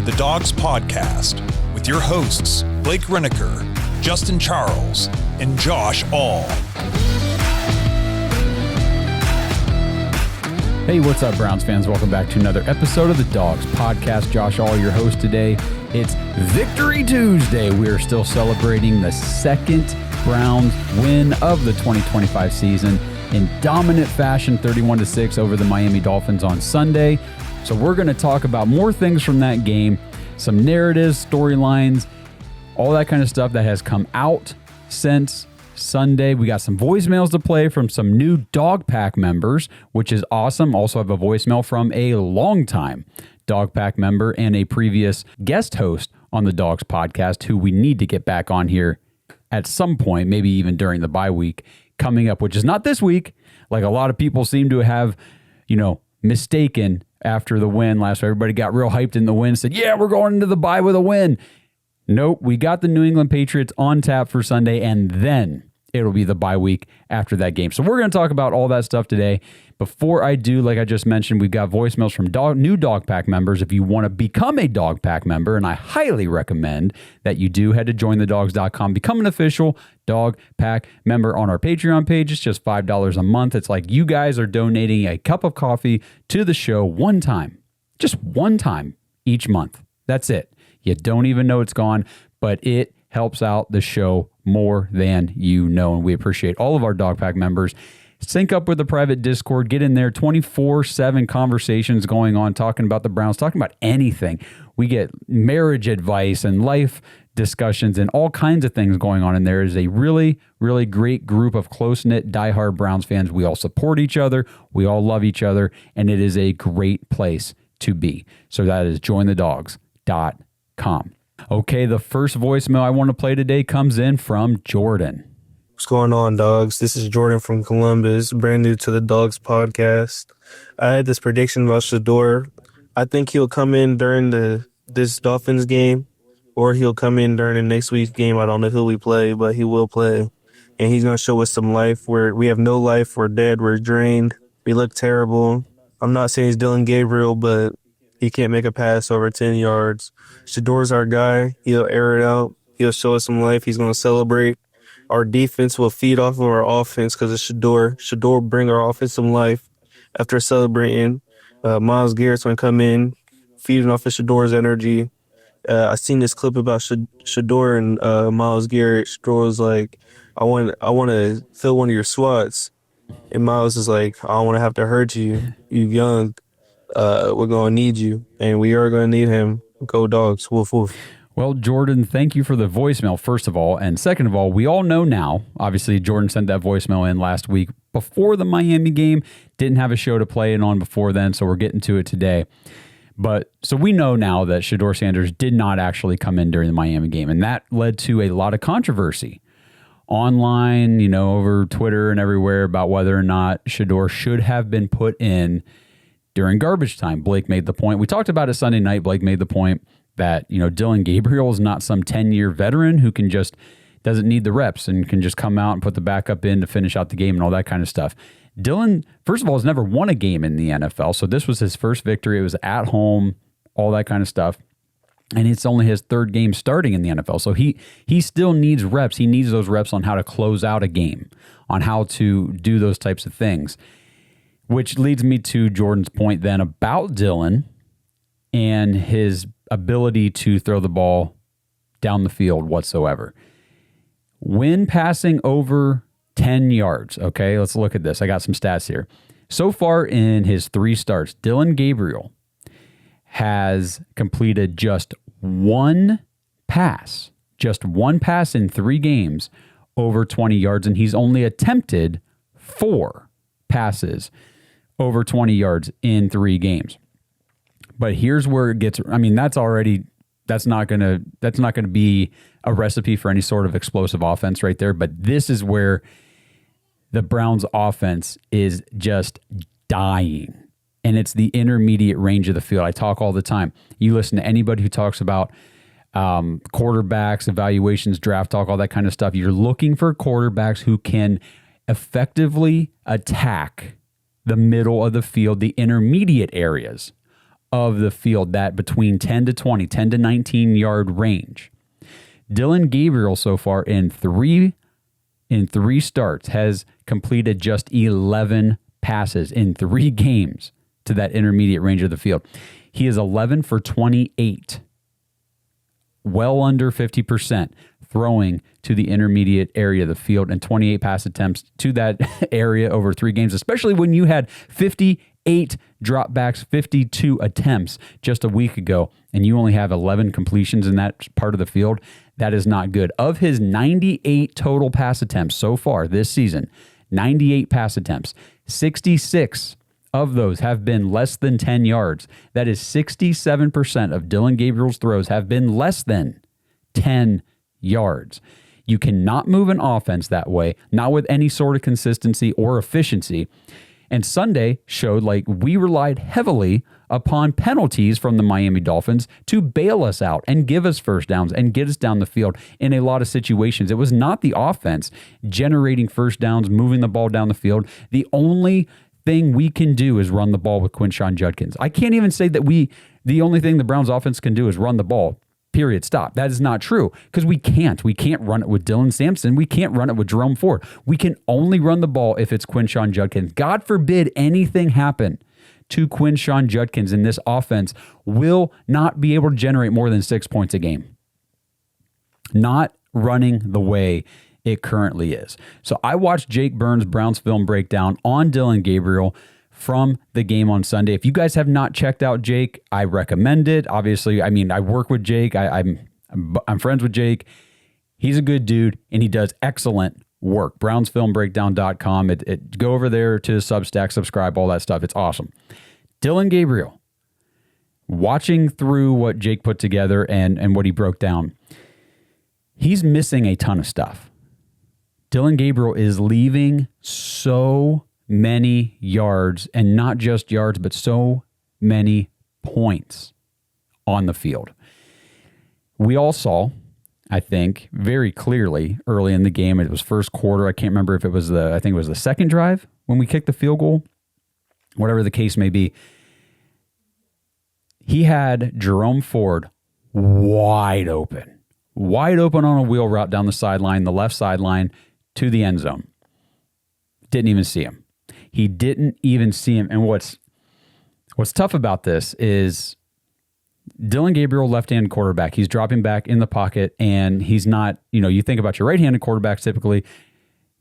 the Dawgs Podcast with your hosts, Blake Reneker, Justin Charles, and Josh All. Hey, what's up, Browns fans? Welcome back to another episode of the Dawgs Podcast. Josh All, your host today. It's Victory Tuesday. We are still celebrating the second Browns win of the 2025 season in dominant fashion, 31-6 over the Miami Dolphins on Sunday. So we're going to talk about more things from that game, some narratives, storylines, all that kind of stuff that has come out since Sunday. We got some voicemails to play from some new Dog Pack members, which is awesome. Also have a voicemail from a longtime Dog Pack member and a previous guest host on the Dawgs Podcast, who we need to get back on here at some point, maybe even during the bye week coming up, which is not this week, like a lot of people seem to have, mistaken after the win last week. Everybody got real hyped in the win, said, yeah, we're going into the bye with a win. Nope, we got the New England Patriots on tap for Sunday, and then it'll be the bye week after that game. So we're going to talk about all that stuff today. Before I do, like I just mentioned, we've got voicemails from new Dog Pack members. If you want to become a Dog Pack member, and I highly recommend that you do, head to jointhedogs.com, become an official Dog Pack member on our Patreon page. It's just $5 a month. It's like you guys are donating a cup of coffee to the show one time, just one time each month. That's it. You don't even know it's gone, but it helps out the show more than you know, and we appreciate all of our Dog Pack members. Sync up with the private Discord, get in there, 24/7 conversations going on, talking about the Browns, talking about anything. We get marriage advice and life discussions and all kinds of things going on in there. It is a really, really great group of close-knit, diehard Browns fans. We all support each other, we all love each other, and it is a great place to be. So that is jointhedogs.com. Okay, the first voicemail I want to play today comes in from Jordan. What's going on, dogs? This is Jordan from Columbus, brand new to the Dawgs Podcast. I had this prediction about Shador. I think he'll come in during this Dolphins game, or he'll come in during the next week's game. I don't know who we play, but he will play. And he's going to show us some life. We have no life. We're dead. We're drained. We look terrible. I'm not saying he's Dillon Gabriel, but he can't make a pass over 10 yards. Shador's our guy. He'll air it out. He'll show us some life. He's going to celebrate. Our defense will feed off of our offense because of Shador. Shador bring our offense some life after celebrating. Myles Garrett's going to come in, feeding off of Shador's energy. I seen this clip about Shador and Myles Garrett. Shador was like, I want to fill one of your swats. And Myles is like, I don't want to have to hurt you. You young. We're going to need you. And we are going to need him. Go Dogs. Woof, woof. Well, Jordan, thank you for the voicemail, first of all. And second of all, we all know now, obviously, Jordan sent that voicemail in last week before the Miami game. Didn't have a show to play it on before then, so we're getting to it today. But so we know now that Shador Sanders did not actually come in during the Miami game, and that led to a lot of controversy online, over Twitter and everywhere about whether or not Shador should have been put in during garbage time. Blake made the point. We talked about it Sunday night. Blake made the point that, Dillon Gabriel is not some 10-year veteran who doesn't need the reps and can just come out and put the backup in to finish out the game and all that kind of stuff. Dillon, first of all, has never won a game in the NFL, so this was his first victory. It was at home, all that kind of stuff. And it's only his third game starting in the NFL, so he still needs reps. He needs those reps on how to close out a game, on how to do those types of things, which leads me to Jordan's point then about Dillon and his ability to throw the ball down the field whatsoever. When passing over 10 yards, okay, let's look at this. I got some stats here. So far in his 3 starts, Dillon Gabriel has completed just one pass in 3 games over 20 yards, and he's only attempted 4 passes over 20 yards in 3 games. But here's where it gets, that's not going to be a recipe for any sort of explosive offense right there. But this is where the Browns offense is just dying. And it's the intermediate range of the field. I talk all the time. You listen to anybody who talks about quarterbacks, evaluations, draft talk, all that kind of stuff. You're looking for quarterbacks who can effectively attack the middle of the field, the intermediate areas of the field, that between 10 to 20, 10 to 19 yard range. Dillon Gabriel so far in three starts has completed just 11 passes in 3 games to that intermediate range of the field. He is 11 for 28, well under 50% throwing to the intermediate area of the field, and 28 pass attempts to that area over 3 games, especially when you had 58 dropbacks, 52 attempts just a week ago, and you only have 11 completions in that part of the field. That is not good. Of his 98 total pass attempts so far this season, 98 pass attempts, 66 of those have been less than 10 yards. That is 67% of Dillon Gabriel's throws have been less than 10 yards. You cannot move an offense that way, not with any sort of consistency or efficiency. And Sunday showed like we relied heavily upon penalties from the Miami Dolphins to bail us out and give us first downs and get us down the field in a lot of situations. It was not the offense generating first downs, moving the ball down the field. The only thing we can do is run the ball with Quinshon Judkins. I can't even say that the only thing the Browns offense can do is run the ball. Period. Stop. That is not true, because we can't. We can't run it with Dylan Sampson. We can't run it with Jerome Ford. We can only run the ball if it's Quinshon Judkins. God forbid anything happen to Quinshon Judkins, and this offense will not be able to generate more than 6 points a game. Not running the way it currently is. So I watched Jake Burns' Browns film breakdown on Dillon Gabriel from the game on Sunday. If you guys have not checked out Jake, I recommend it. Obviously, I mean, I work with Jake. I'm friends with Jake. He's a good dude, and he does excellent work. BrownsFilmBreakdown.com. Go over there to Substack, subscribe, all that stuff. It's awesome. Dillon Gabriel, watching through what Jake put together and what he broke down, he's missing a ton of stuff. Dillon Gabriel is leaving so many yards, and not just yards, but so many points on the field. We all saw, I think, very clearly early in the game, it was first quarter. I can't remember if it was I think it was the second drive when we kicked the field goal, whatever the case may be. He had Jerome Ford wide open on a wheel route down the sideline, the left sideline to the end zone. Didn't even see him. He didn't even see him. And what's tough about this is Dillon Gabriel, left-handed quarterback. He's dropping back in the pocket, and he's not, you think about your right-handed quarterbacks typically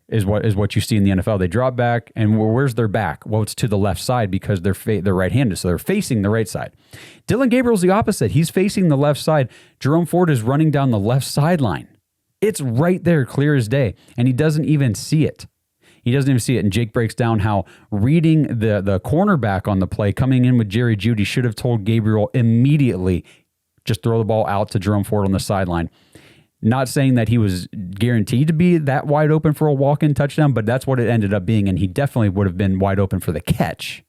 is what you see in the NFL. They drop back, and where's their back? Well, it's to the left side because they're right-handed, so they're facing the right side. Dillon Gabriel's the opposite. He's facing the left side. Jerome Ford is running down the left sideline. It's right there, clear as day, and he doesn't even see it. And Jake breaks down how reading the cornerback on the play, coming in with Jerry Jeudy, should have told Gabriel immediately, just throw the ball out to Jerome Ford on the sideline. Not saying that he was guaranteed to be that wide open for a walk-in touchdown, but that's what it ended up being, and he definitely would have been wide open for the catch,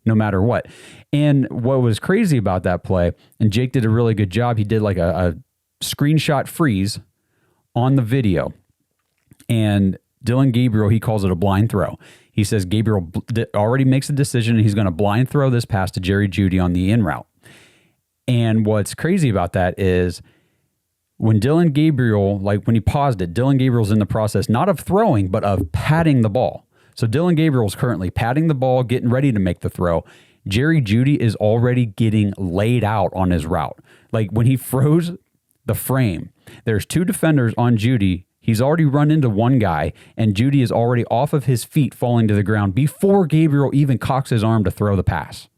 no matter what. And what was crazy about that play, and Jake did a really good job, he did like a screenshot freeze on the video, and Dillon Gabriel, he calls it a blind throw. He says Gabriel already makes a decision, and he's going to blind throw this pass to Jerry Jeudy on the in route. And what's crazy about that is when Dillon Gabriel, when he paused it, Dillon Gabriel's in the process, not of throwing, but of patting the ball. So Dillon Gabriel's currently patting the ball, getting ready to make the throw. Jerry Jeudy is already getting laid out on his route. Like when he froze the frame, there's 2 defenders on Jeudy. He's already run into one guy, and Jeudy is already off of his feet, falling to the ground before Gabriel even cocks his arm to throw the pass.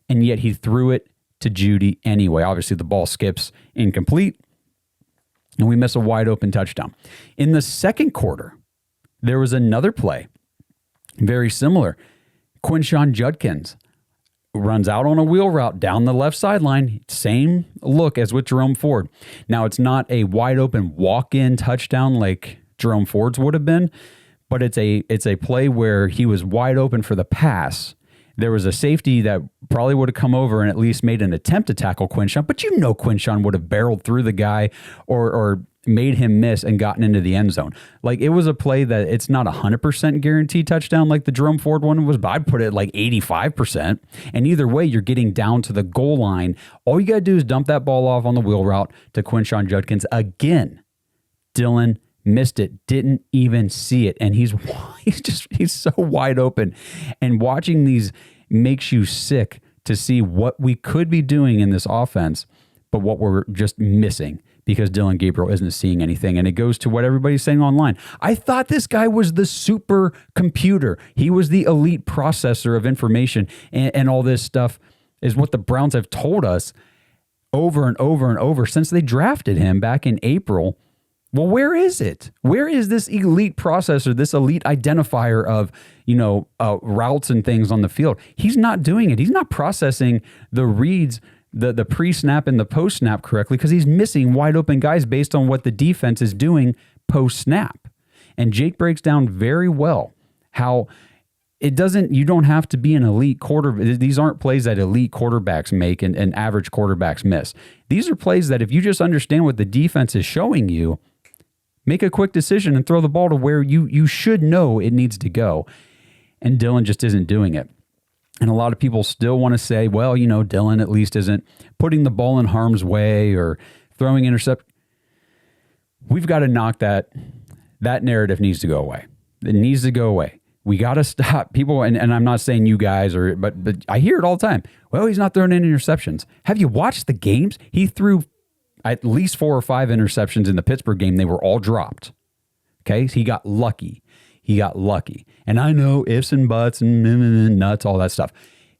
And yet he threw it to Jeudy anyway. Obviously, the ball skips incomplete, and we miss a wide open touchdown. In the second quarter, there was another play, very similar. Quinshon Judkins runs out on a wheel route down the left sideline, same look as with Jerome Ford. Now, it's not a wide open walk-in touchdown like Jerome Ford's would have been, but it's a play where he was wide open for the pass. There was a safety that probably would have come over and at least made an attempt to tackle Quinshon, but Quinshon would have barreled through the guy or made him miss and gotten into the end zone. Like, it was a play that it's not 100% guaranteed touchdown like the Jerome Ford one was, but I'd put it like 85%. And either way, you're getting down to the goal line. All you got to do is dump that ball off on the wheel route to Quinshon Judkins again. Dillon missed it, didn't even see it. And he's so wide open. And watching these makes you sick to see what we could be doing in this offense, but what we're just missing because Dillon Gabriel isn't seeing anything. And it goes to what everybody's saying online. I thought this guy was the super computer. He was the elite processor of information, and all this stuff is what the Browns have told us over and over and over since they drafted him back in April. Well, where is it? Where is this elite processor, this elite identifier of, routes and things on the field? He's not doing it. He's not processing the reads, the pre-snap and the post-snap correctly because he's missing wide open guys based on what the defense is doing post-snap. And Jake breaks down very well how you don't have to be an elite quarterback. These aren't plays that elite quarterbacks make and average quarterbacks miss. These are plays that if you just understand what the defense is showing you, make a quick decision and throw the ball to where you should know it needs to go. And Dillon just isn't doing it. And a lot of people still want to say, well, Dillon at least isn't putting the ball in harm's way or throwing intercept. We've got to knock that narrative needs to go away. It needs to go away. We got to stop people. And I'm not saying you guys but I hear it all the time. Well, he's not throwing any interceptions. Have you watched the games? He threw at least 4 or 5 interceptions in the Pittsburgh game. They were all dropped. Okay. He got lucky. And I know ifs and buts and nuts, all that stuff.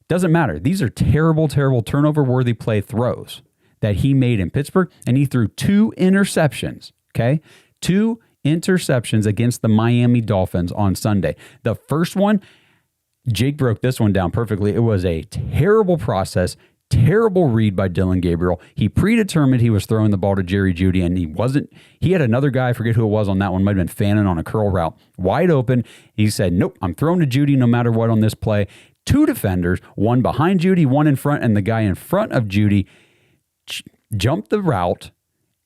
Doesn't matter. These are terrible, terrible turnover-worthy play throws that he made in Pittsburgh, and he threw 2 interceptions, okay? 2 interceptions against the Miami Dolphins on Sunday. The first one, Jake broke this one down perfectly. It was a terrible process, terrible read by Dillon Gabriel. He predetermined he was throwing the ball to Jerry Jeudy, and he had another guy, I forget who it was on that one, might have been Fannin on a curl route, wide open. He said, nope, I'm throwing to Jeudy no matter what on this play. 2 defenders, one behind Jeudy, one in front, and the guy in front of Jeudy jumped the route,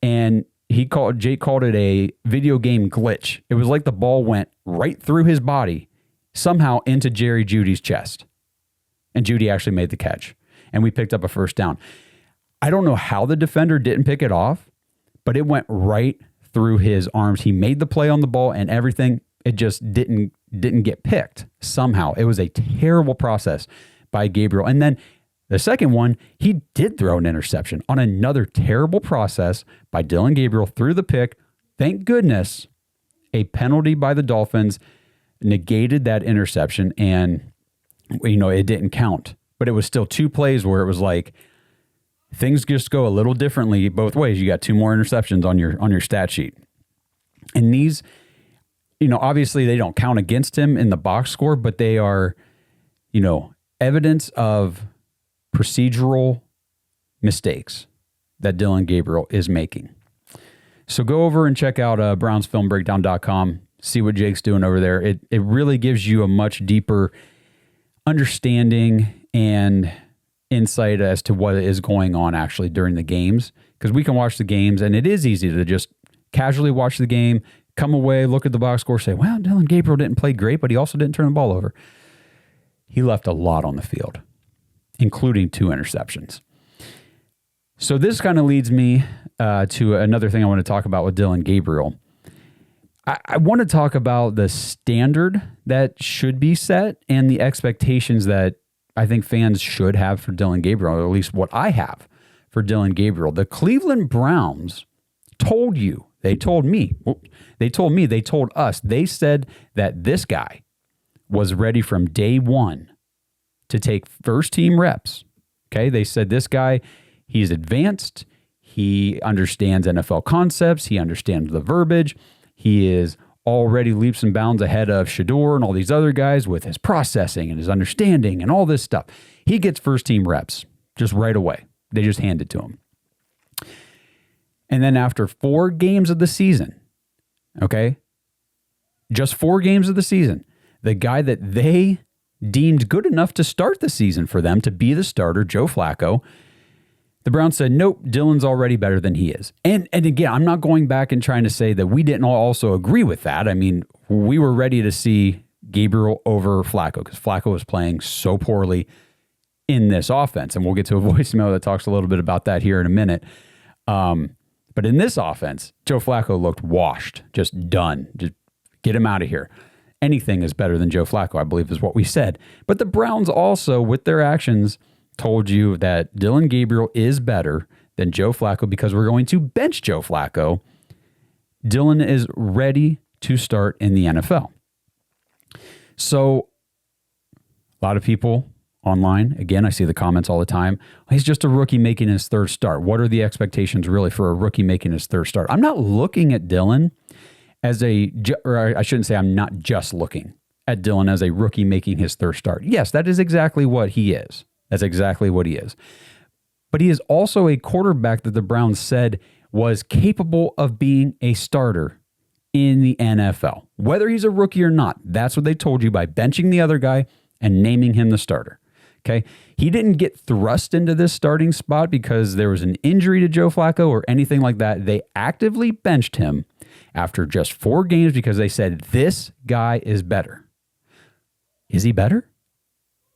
and Jake called it a video game glitch. It was like the ball went right through his body, somehow into Jerry Jeudy's chest. And Jeudy actually made the catch. And we picked up a first down. I don't know how the defender didn't pick it off, but it went right through his arms. He made the play on the ball and everything. It just didn't get picked somehow. It was a terrible process by Gabriel. And then the second one, he did throw an interception on another terrible process by Dillon Gabriel through the pick. Thank goodness a penalty by the Dolphins negated that interception, and it didn't count. But it was still 2 plays where it was like things just go a little differently both ways. You got 2 more interceptions on your stat sheet. And these, obviously they don't count against him in the box score, but they are, evidence of procedural mistakes that Dillon Gabriel is making. So go over and check out brownsfilmbreakdown.com, see what Jake's doing over there. It really gives you a much deeper understanding and insight as to what is going on actually during the games, because we can watch the games and it is easy to just casually watch the game, come away, look at the box score, say, well, Dillon Gabriel didn't play great, but he also didn't turn the ball over. He left a lot on the field, including 2 interceptions. So this kind of leads me to another thing I want to talk about with Dillon Gabriel. I want to talk about the standard that should be set and the expectations that I think fans should have for Dillon Gabriel, or at least what I have for Dillon Gabriel. The Cleveland Browns told us, they said that this guy was ready from day one to take first team reps. Okay. They said this guy, he's advanced. He understands NFL concepts. He understands the verbiage. He is already leaps and bounds ahead of Shador and all these other guys with his processing and his understanding and all this stuff. He gets first team reps just right away. They just hand it to him. And then after 4 games of the season, okay, just 4 games of the season, the guy that they deemed good enough to start the season for them to be the starter, Joe Flacco, The Browns said, nope, Dillon's already better than he is. And again, I'm not going back and trying to say that we didn't also agree with that. I mean, we were ready to see Gabriel over Flacco because Flacco was playing so poorly in this offense. And we'll get to a voicemail that talks a little bit about that here in a minute. But in this offense, Joe Flacco looked washed, just done. Just get him out of here. Anything is better than Joe Flacco, I believe is what we said. But the Browns also, with their actions, told you that Dillon Gabriel is better than Joe Flacco because we're going to bench Joe Flacco. Dillon is ready to start in the NFL. So a lot of people online, again, I see the comments all the time. He's just a rookie making his third start. What are the expectations really for a rookie making his third start? I'm not looking at Dillon as or I shouldn't say I'm not just looking at Dillon as a rookie making his third start. Yes, that is exactly what he is. That's exactly what he is. But he is also a quarterback that the Browns said was capable of being a starter in the NFL. Whether he's a rookie or not, that's what they told you by benching the other guy and naming him the starter. Okay? He didn't get thrust into this starting spot because there was an injury to Joe Flacco or anything like that. They actively benched him after just 4 games because they said, this guy is better. Is he better?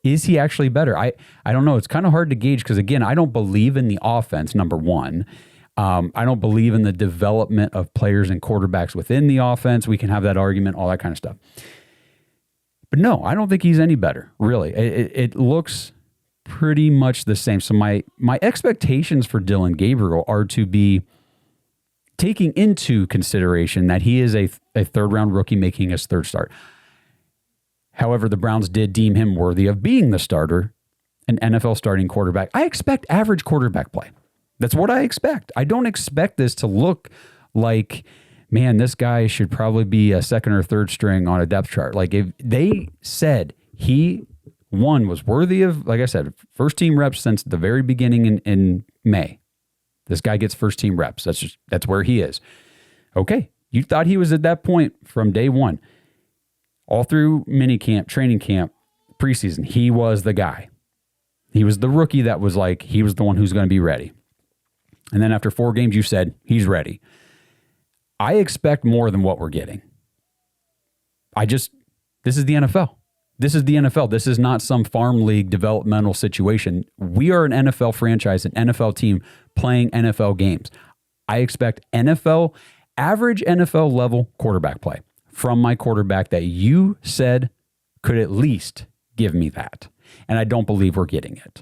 Is he actually better? I don't know. It's kind of hard to gauge because, again, I don't believe in the offense, number one. I don't believe in the development of players and quarterbacks within the offense. We can have that argument, all that kind of stuff. But no, I don't think he's any better, really. It looks pretty much the same. So my expectations for Dillon Gabriel are to be taking into consideration that he is a third-round rookie making his third start. However, the Browns did deem him worthy of being the starter, an NFL starting quarterback. I expect average quarterback play. That's what I expect. I don't expect this to look like, man, this guy should probably be a second or third string on a depth chart. Like if they said he, one, was worthy of, like I said, first team reps since the very beginning in May. This guy gets first team reps. That's where he is. Okay. You thought he was at that point from day one. All through minicamp, training camp, preseason, he was the guy. He was the rookie that was like, he was the one who's going to be ready. And then after 4 games, you said, he's ready. I expect more than what we're getting. This is the NFL. This is the NFL. This is not some farm league developmental situation. We are an NFL franchise, an NFL team playing NFL games. I expect average NFL level quarterback play from my quarterback that you said could at least give me that. And I don't believe we're getting it.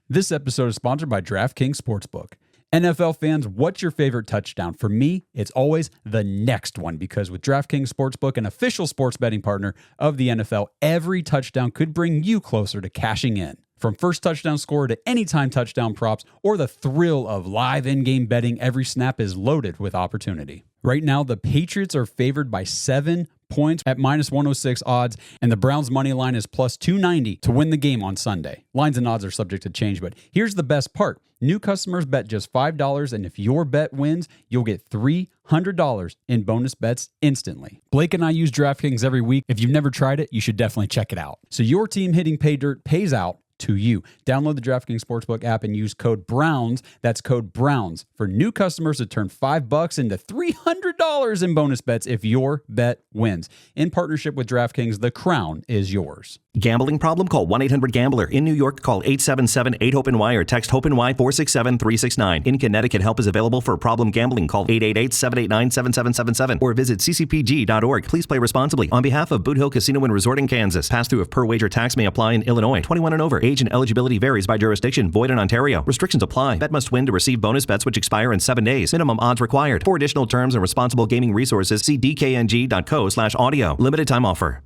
This episode is sponsored by DraftKings Sportsbook. NFL fans, what's your favorite touchdown? For me, it's always the next one because with DraftKings Sportsbook, an official sports betting partner of the NFL, every touchdown could bring you closer to cashing in. From first touchdown score to anytime touchdown props or the thrill of live in-game betting, every snap is loaded with opportunity. Right now, the Patriots are favored by 7 points at minus 106 odds, and the Browns money line is plus 290 to win the game on Sunday. Lines and odds are subject to change, but here's the best part. New customers bet just $5, and if your bet wins, you'll get $300 in bonus bets instantly. Blake and I use DraftKings every week. If you've never tried it, you should definitely check it out. So your team hitting pay dirt pays out to you. Download the DraftKings Sportsbook app and use code BROWNS. That's code BROWNS for new customers to turn $5 into $300 in bonus bets if your bet wins. In partnership with DraftKings, the crown is yours. Gambling problem? Call 1-800-GAMBLER. In New York, call 877-8-HOPE-NY or text HOPE-NY 467-369. In Connecticut, help is available for problem gambling. Call 888-789-7777 or visit ccpg.org. Please play responsibly. On behalf of Boot Hill Casino and Resort in Kansas, pass-through of per-wager tax may apply in Illinois. 21 and over. Age and eligibility varies by jurisdiction. Void in Ontario. Restrictions apply. Bet must win to receive bonus bets which expire in 7 days. Minimum odds required. For additional terms and responsible gaming resources, see dkng.co/audio. Limited time offer.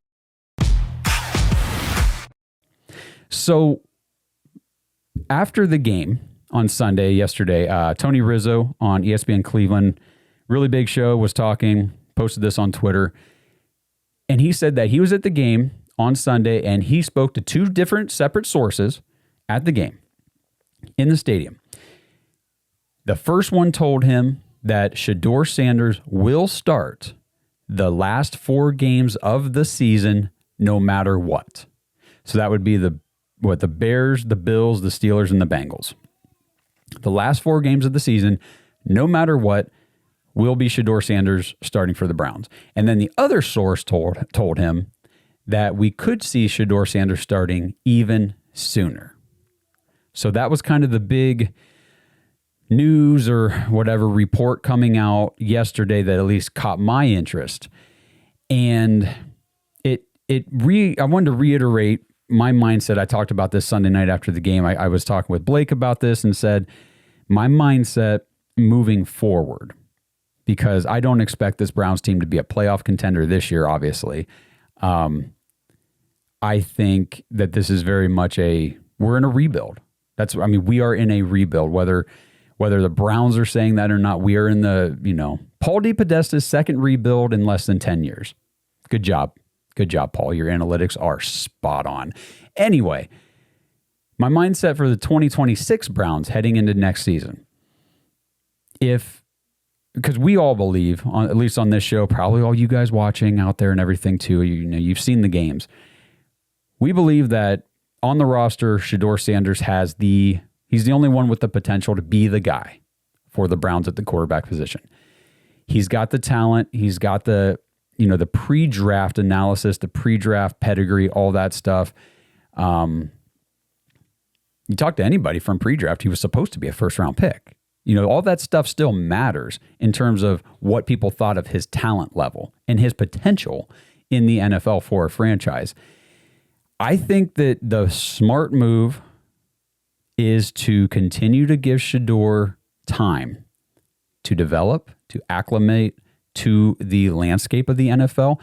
So after the game on Sunday, yesterday, Tony Rizzo on ESPN Cleveland, really big show, was talking, posted this on Twitter, and he said that he was at the game on Sunday and he spoke to 2 different separate sources at the game in the stadium. The first one told him that Shador Sanders will start the last 4 games of the season no matter what. So that would be the the Bears, the Bills, the Steelers, and the Bengals. The last 4 games of the season, no matter what, will be Shador Sanders starting for the Browns. And then the other source told him that we could see Shador Sanders starting even sooner. So that was kind of the big news or whatever report coming out yesterday that at least caught my interest. And I wanted to reiterate my mindset. I talked about this Sunday night after the game. I was talking with Blake about this and said my mindset moving forward, because I don't expect this Browns team to be a playoff contender this year, obviously. I think that this is very much we're in a rebuild. We are in a rebuild, whether the Browns are saying that or not. We are in Paul DePodesta's second rebuild in less than 10 years. Good job. Good job, Paul. Your analytics are spot on. Anyway, my mindset for the 2026 Browns heading into next season, because we all believe, at least on this show, probably all you guys watching out there and everything too, you've seen the games. We believe that on the roster, Shador Sanders he's the only one with the potential to be the guy for the Browns at the quarterback position. He's got the talent. He's got the pre-draft analysis, the pre-draft pedigree, all that stuff. You talk to anybody from pre-draft, he was supposed to be a first-round pick. All that stuff still matters in terms of what people thought of his talent level and his potential in the NFL for a franchise. I think that the smart move is to continue to give Shador time to develop, to acclimate to the landscape of the NFL.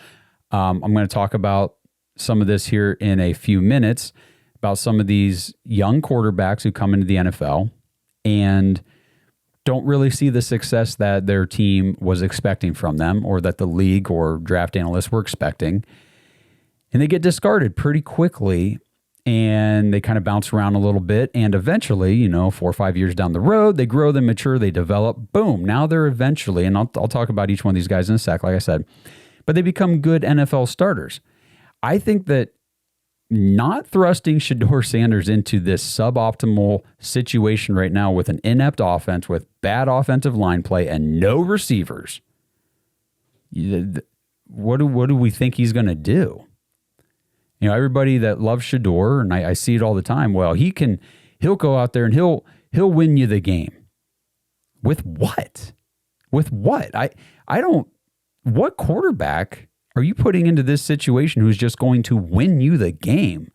I'm going to talk about some of this here in a few minutes, about some of these young quarterbacks who come into the NFL and don't really see the success that their team was expecting from them, or that the league or draft analysts were expecting. And they get discarded pretty quickly, and they kind of bounce around a little bit. And eventually, 4 or 5 years down the road, they grow, they mature, they develop. Boom. Now they're eventually, and I'll talk about each one of these guys in a sec, like I said, but they become good NFL starters. I think that not thrusting Shador Sanders into this suboptimal situation right now with an inept offense, with bad offensive line play and no receivers, what do we think he's going to do? Everybody that loves Shador, and I see it all the time. Well, he'll go out there and he'll win you the game. With what? With what? What quarterback are you putting into this situation who's just going to win you the game?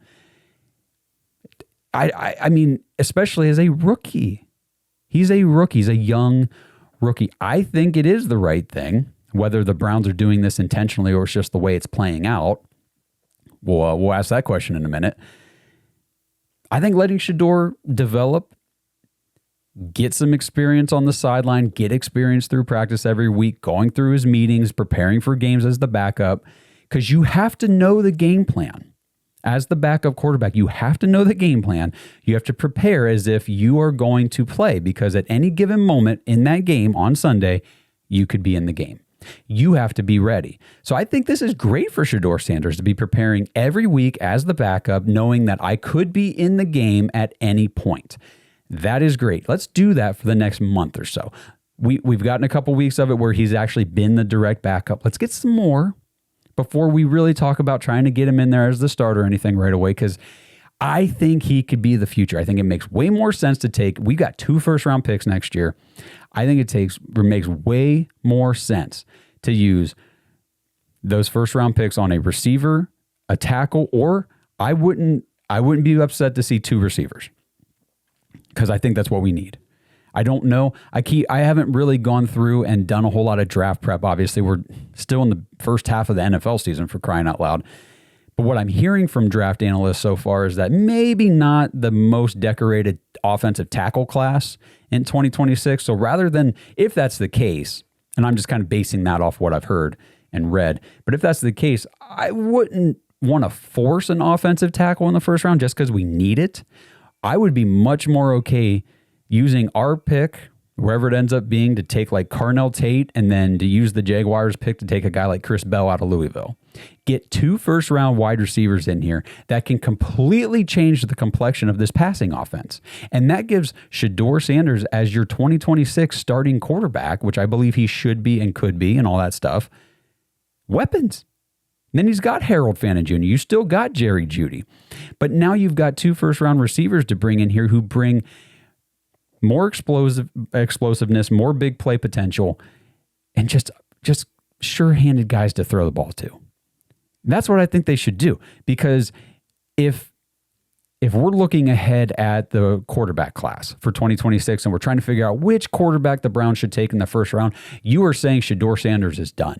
I mean, especially as a rookie. He's a rookie. He's a young rookie. I think it is the right thing, whether the Browns are doing this intentionally or it's just the way it's playing out. We'll ask that question in a minute. I think letting Shador develop, get some experience on the sideline, get experience through practice every week, going through his meetings, preparing for games as the backup, because you have to know the game plan. As the backup quarterback, you have to know the game plan. You have to prepare as if you are going to play, because at any given moment in that game on Sunday, you could be in the game. You have to be ready. So I think this is great for Shador Sanders to be preparing every week as the backup, knowing that I could be in the game at any point. That is great. Let's do that for the next month or so. We've gotten a couple weeks of it where he's actually been the direct backup. Let's get some more before we really talk about trying to get him in there as the starter or anything right away, because I think he could be the future. I think it makes way more sense to take. We got 2 first-round picks next year. I think it makes way more sense to use those first-round picks on a receiver, a tackle, or I wouldn't be upset to see 2 receivers, because I think that's what we need. I don't know. I haven't really gone through and done a whole lot of draft prep. Obviously, we're still in the first half of the NFL season, for crying out loud. But what I'm hearing from draft analysts so far is that maybe not the most decorated offensive tackle class in 2026. So rather than, if that's the case, and I'm just kind of basing that off what I've heard and read, but if that's the case, I wouldn't want to force an offensive tackle in the first round just because we need it. I would be much more okay using our pick wherever it ends up being, to take like Carnell Tate and then to use the Jaguars pick to take a guy like Chris Bell out of Louisville. Get 2 first-round wide receivers in here that can completely change the complexion of this passing offense. And that gives Shador Sanders as your 2026 starting quarterback, which I believe he should be and could be and all that stuff, weapons. And then he's got Harold Fannin Jr. You still got Jerry Jeudy. But now you've got 2 first-round receivers to bring in here who bring more explosiveness, more big play potential, and just sure-handed guys to throw the ball to. That's what I think they should do, because if we're looking ahead at the quarterback class for 2026 and we're trying to figure out which quarterback the Browns should take in the first round, you are saying Shador Sanders is done.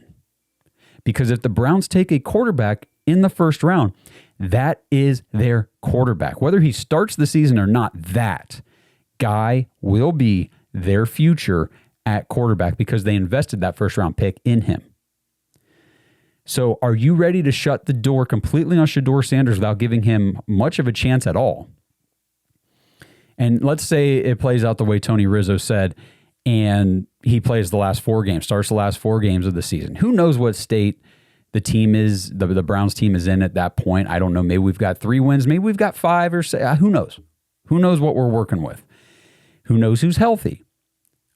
Because if the Browns take a quarterback in the first round, that is their quarterback. Whether he starts the season or not, that guy will be their future at quarterback because they invested that first round pick in him. So are you ready to shut the door completely on Shador Sanders without giving him much of a chance at all? And let's say it plays out the way Tony Rizzo said, and he plays the last 4 games, starts the last 4 games of the season. Who knows what state the team is, the Browns team is in at that point? I don't know. Maybe we've got 3 wins. Maybe we've got 5 or 6. Who knows? Who knows what we're working with? Who knows who's healthy?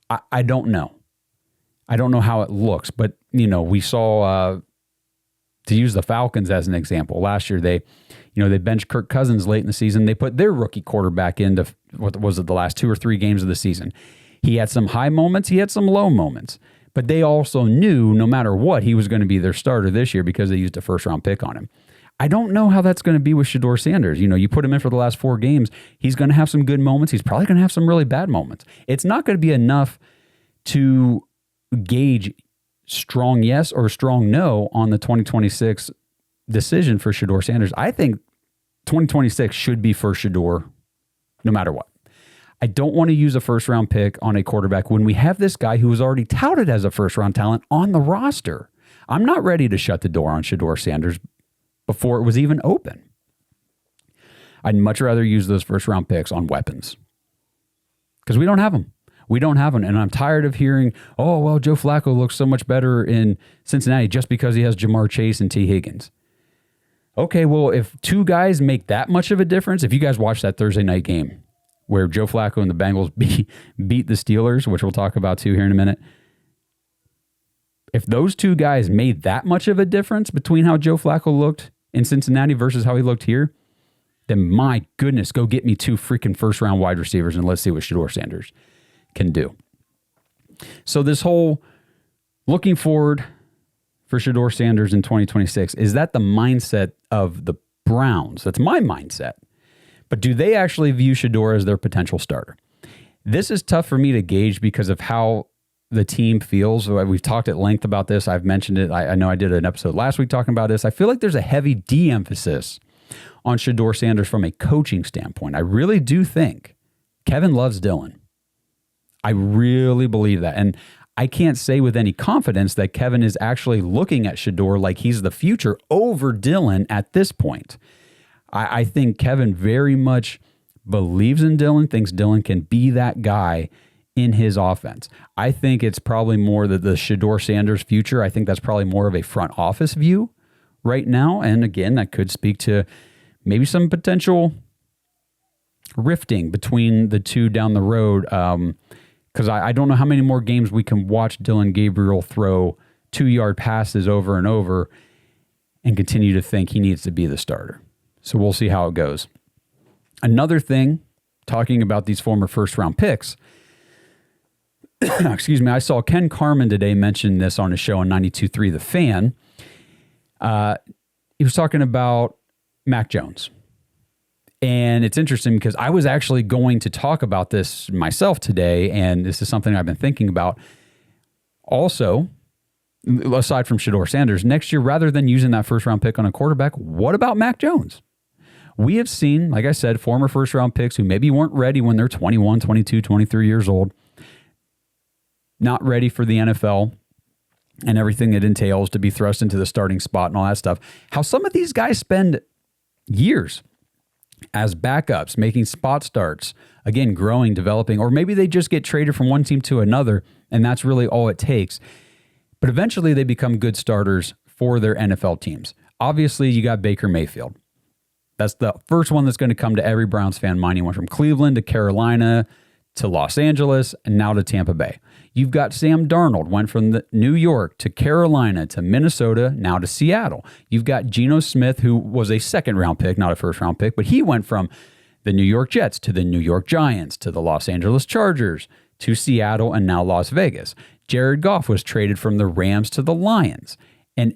I don't know. I don't know how it looks, but we saw, to use the Falcons as an example, last year they benched Kirk Cousins late in the season. They put their rookie quarterback into, what was it, the last 2 or 3 games of the season. He had some high moments, he had some low moments, but they also knew no matter what, he was going to be their starter this year because they used a first-round pick on him. I don't know how that's going to be with Shador Sanders. You put him in for the last 4 games, he's going to have some good moments. He's probably going to have some really bad moments. It's not going to be enough to gauge strong yes or strong no on the 2026 decision for Shador Sanders. I think 2026 should be for Shador no matter what. I don't want to use a first-round pick on a quarterback when we have this guy who was already touted as a first-round talent on the roster. I'm not ready to shut the door on Shador Sanders before it was even open. I'd much rather use those first-round picks on weapons because we don't have them. We don't have them, and I'm tired of hearing, oh, well, Joe Flacco looks so much better in Cincinnati just because he has Jamar Chase and T. Higgins. Okay, well, if 2 guys make that much of a difference, if you guys watch that Thursday night game where Joe Flacco and the Bengals beat the Steelers, which we'll talk about too here in a minute, if those 2 guys made that much of a difference between how Joe Flacco looked in Cincinnati versus how he looked here, then my goodness, go get me 2 freaking first-round wide receivers and let's see what Shador Sanders can do. So this whole looking forward for Shador Sanders in 2026, is that the mindset of the Browns? That's my mindset. But do they actually view Shador as their potential starter? This is tough for me to gauge because of how the team feels. We've talked at length about this. I've mentioned it. I know I did an episode last week talking about this. I feel like there's a heavy de-emphasis on Shador Sanders from a coaching standpoint. I really do think Kevin loves Dillon. I really believe that. And I can't say with any confidence that Kevin is actually looking at Shador like he's the future over Dillon at this point. I think Kevin very much believes in Dillon, thinks Dillon can be that guy in his offense. I think it's probably more the Shador Sanders future. I think that's probably more of a front office view right now. And again, that could speak to maybe some potential rifting between the two down the road. Because I don't know how many more games we can watch Dillon Gabriel throw 2-yard passes over and over and continue to think he needs to be the starter. So we'll see how it goes. Another thing, talking about these former first-round picks, excuse me, I saw Ken Carman today mention this on his show on 92.3 The Fan. He was talking about Mac Jones. And it's interesting because I was actually going to talk about this myself today, and this is something I've been thinking about. Also, aside from Shador Sanders, next year, rather than using that first-round pick on a quarterback, what about Mac Jones? We have seen, like I said, former first-round picks who maybe weren't ready when they're 21, 22, 23 years old, not ready for the NFL and everything it entails to be thrust into the starting spot and all that stuff. How some of these guys spend years as backups, making spot starts, again, growing, developing, or maybe they just get traded from one team to another, and that's really all it takes. But eventually they become good starters for their NFL teams. Obviously, you got Baker Mayfield. That's the first one that's going to come to every Browns fan mind. He went from Cleveland to Carolina to Los Angeles and now to Tampa Bay. You've got Sam Darnold, went from New York to Carolina to Minnesota, now to Seattle. You've got Geno Smith, who was a second-round pick, not a first-round pick, but he went from the New York Jets to the New York Giants to the Los Angeles Chargers to Seattle and now Las Vegas. Jared Goff was traded from the Rams to the Lions. And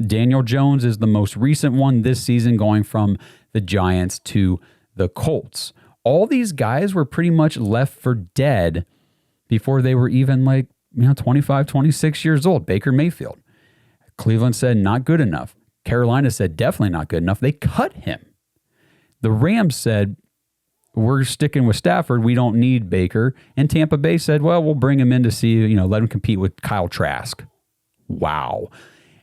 Daniel Jones is the most recent one this season, going from the Giants to the Colts. All these guys were pretty much left for dead before they were even 25, 26 years old. Baker Mayfield. Cleveland said not good enough. Carolina said definitely not good enough. They cut him. The Rams said, we're sticking with Stafford. We don't need Baker. And Tampa Bay said, well, we'll bring him in to see, let him compete with Kyle Trask. Wow.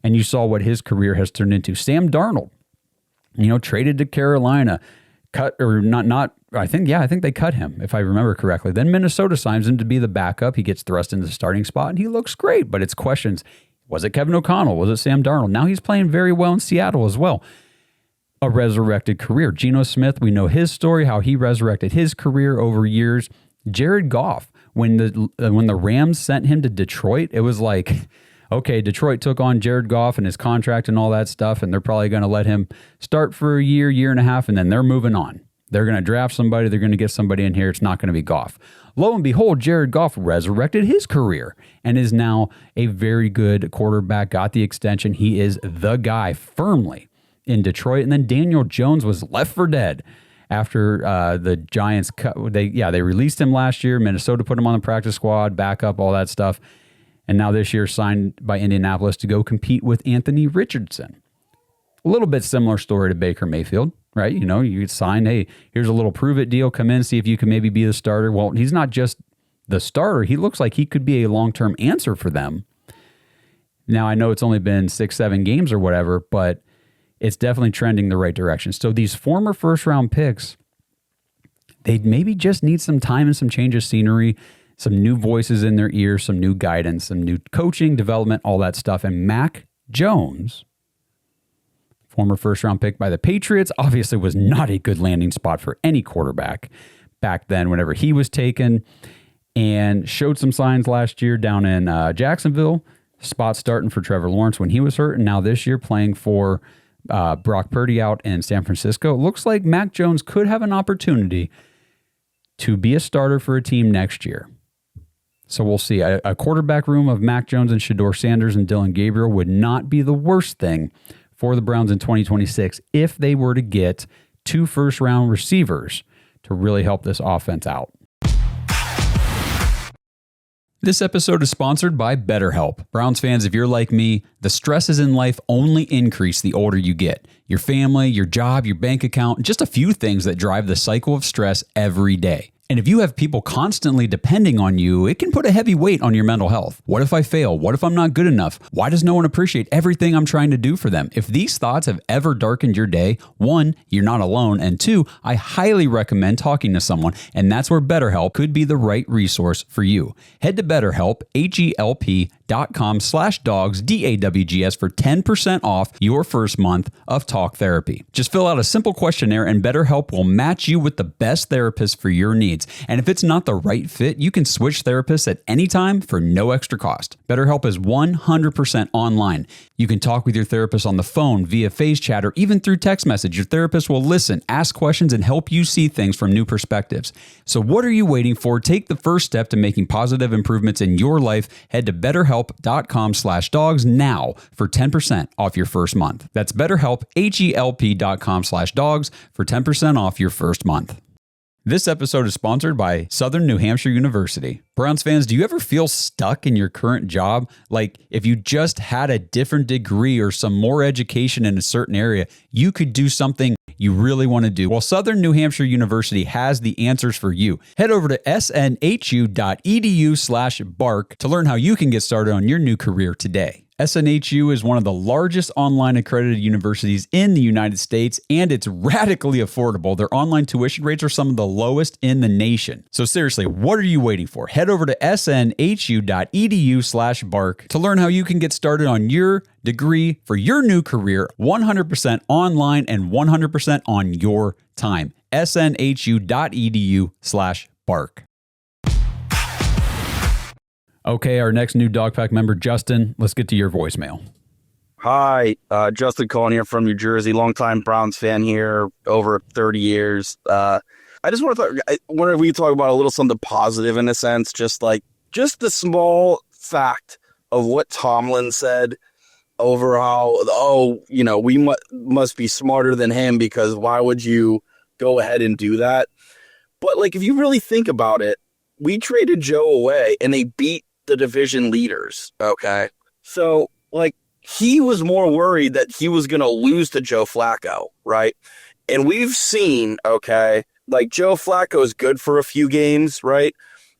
And you saw what his career has turned into. Sam Darnold, traded to Carolina, I think they cut him, if I remember correctly. Then Minnesota signs him to be the backup. He gets thrust into the starting spot, and he looks great. But it's questions. Was it Kevin O'Connell? Was it Sam Darnold? Now he's playing very well in Seattle as well. A resurrected career. Geno Smith, we know his story, how he resurrected his career over years. Jared Goff, when the Rams sent him to Detroit, it was like, okay, Detroit took on Jared Goff and his contract and all that stuff, and they're probably going to let him start for a year and a half, and then they're moving on. They're going to draft somebody. They're going to get somebody in here. It's not going to be Goff. Lo and behold, Jared Goff resurrected his career and is now a very good quarterback, got the extension. He is the guy firmly in Detroit. And then Daniel Jones was left for dead after the Giants they released him last year. Minnesota put him on the practice squad, backup, all that stuff. And now this year signed by Indianapolis to go compete with Anthony Richardson. A little bit similar story to Baker Mayfield, right? You sign, hey, here's a little prove-it deal. Come in, see if you can maybe be the starter. Well, he's not just the starter. He looks like he could be a long-term answer for them. Now, I know it's only been 6-7 games or whatever, but it's definitely trending the right direction. So these former first-round picks, they maybe just need some time and some change of scenery, some new voices in their ears, some new guidance, some new coaching, development, all that stuff. And Mac Jones, former first-round pick by the Patriots, obviously was not a good landing spot for any quarterback back then whenever he was taken, and showed some signs last year down in Jacksonville, spot starting for Trevor Lawrence when he was hurt, and now this year playing for Brock Purdy out in San Francisco. It looks like Mac Jones could have an opportunity to be a starter for a team next year. So we'll see. A quarterback room of Mac Jones and Shador Sanders and Dillon Gabriel would not be the worst thing for the Browns in 2026 if they were to get 2 first-round receivers to really help this offense out. This episode is sponsored by BetterHelp. Browns fans, if you're like me, the stresses in life only increase the older you get. Your family, your job, your bank account, just a few things that drive the cycle of stress every day. And if you have people constantly depending on you, it can put a heavy weight on your mental health. What if I fail? What if I'm not good enough? Why does no one appreciate everything I'm trying to do for them? If these thoughts have ever darkened your day, 1, you're not alone, and 2, I highly recommend talking to someone, and that's where BetterHelp could be the right resource for you. Head to BetterHelp, HELP.com/Dawgs, DAWGS for 10% off your first month of talk therapy. Just fill out a simple questionnaire and BetterHelp will match you with the best therapist for your needs. And if it's not the right fit, you can switch therapists at any time for no extra cost. BetterHelp is 100% online. You can talk with your therapist on the phone, via face chat, or even through text message. Your therapist will listen, ask questions, and help you see things from new perspectives. So what are you waiting for? Take the first step to making positive improvements in your life. Head to BetterHelp.com/Dawgs now for 10% off your first month. That's BetterHelp, HELP.com/Dawgs for 10% off your first month. This episode is sponsored by Southern New Hampshire University. Browns fans, do you ever feel stuck in your current job? Like if you just had a different degree or some more education in a certain area, you could do something you really want to do. Well, Southern New Hampshire University has the answers for you. Head over to snhu.edu/bark to learn how you can get started on your new career today. SNHU is one of the largest online accredited universities in the United States, and it's radically affordable. Their online tuition rates are some of the lowest in the nation. So seriously, what are you waiting for? Head over to snhu.edu/bark to learn how you can get started on your degree for your new career, 100% online and 100% on your time. snhu.edu/bark. Okay, our next new Dog Pack member, Justin, let's get to your voicemail. Hi, Justin calling here from New Jersey, longtime Browns fan here, over 30 years. I just wonder if we could talk about a little something positive in a sense, just the small fact of what Tomlin said over how, we must be smarter than him because why would you go ahead and do that? But if you really think about it, we traded Joe away and they beat the division leaders, okay? So, he was more worried that he was going to lose to Joe Flacco, right? And we've seen, okay, Joe Flacco is good for a few games, right?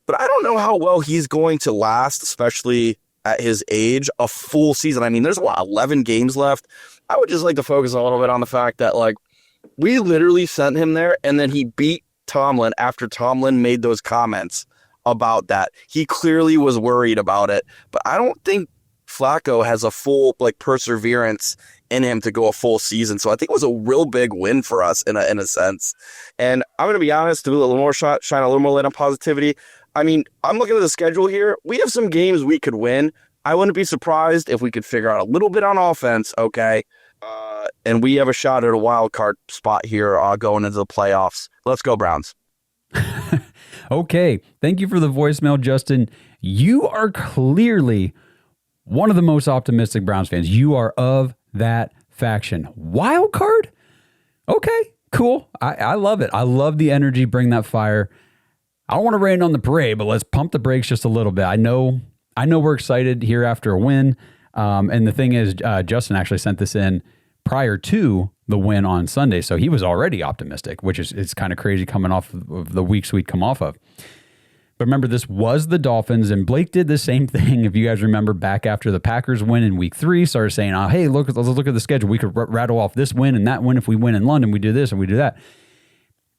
But I don't know how well he's going to last, especially at his age, a full season. I mean, there's 11 games left. I would just like to focus a little bit on the fact that, we literally sent him there, and then he beat Tomlin after Tomlin made those comments about that. He clearly was worried about it, but I don't think Flacco has a full perseverance in him to go a full season. So I think it was a real big win for us in a sense. And I'm going to be honest, to do a little more shine a little more light on positivity. I mean, I'm looking at the schedule here. We have some games we could win. I wouldn't be surprised if we could figure out a little bit on offense, okay? And we have a shot at a wild card spot here going into the playoffs. Let's go, Browns. Okay, thank you for the voicemail, Justin. You are clearly one of the most optimistic Browns fans. You are of that faction. Wild card? Okay, cool. I love it. I love the energy. Bring that fire. I don't want to rain on the parade, but let's pump the brakes just a little bit. I know we're excited here after a win. And the thing is, Justin actually sent this in prior to the win on Sunday, so he was already optimistic, which is it's kind of crazy coming off of the weeks we'd come off of. But remember, this was the Dolphins, and Blake did the same thing. If you guys remember back after the Packers win in week 3, started saying, hey, let's look at the schedule. We could rattle off this win and that win. If we win in London, we do this and we do that.